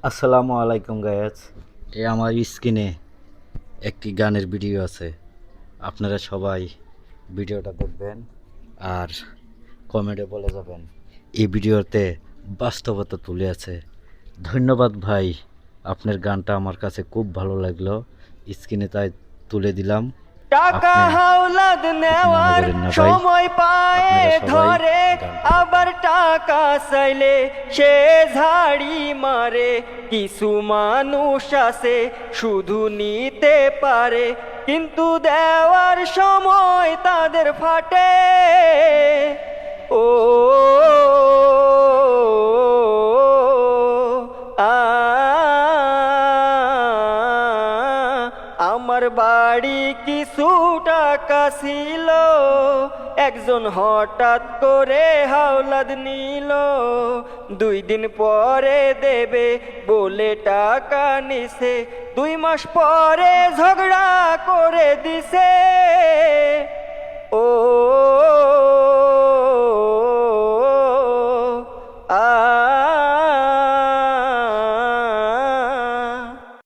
আসসালামু আলাইকুম গায়াজ। আমার স্ক্রিনে একটি গানের ভিডিও আছে, আপনারা সবাই ভিডিওটা দেখবেন আর কমেন্টে বলে যাবেন এই ভিডিওতে বাস্তবতা তুলে আছে। ধন্যবাদ ভাই, আপনার গানটা আমার কাছে খুব ভালো লাগলো, স্ক্রিনে তাই তুলে দিলাম। টাকা আপনি হাওলাদ কিছু মনে নেওয়ার করেন না ভাই, সময় পায়ে আপনারা সবাই ধরে, গানটা দেখবেন। আবার টাকা চাইলে সে ঝাড়ি মারে। কিছু মানুষ আছে শুধু নিতে পারে, কিন্তু দেওয়ার সময় তাদের ফাটে। ও আ আমার বাড়ি কিছু টাকা ছিল, একজন হঠাৎ করে হাওলাদ নিল। 2 দিন পরে দেবে বলে টাকা নিছে, 2 মাস পরে ঝগড়া করে দিছে।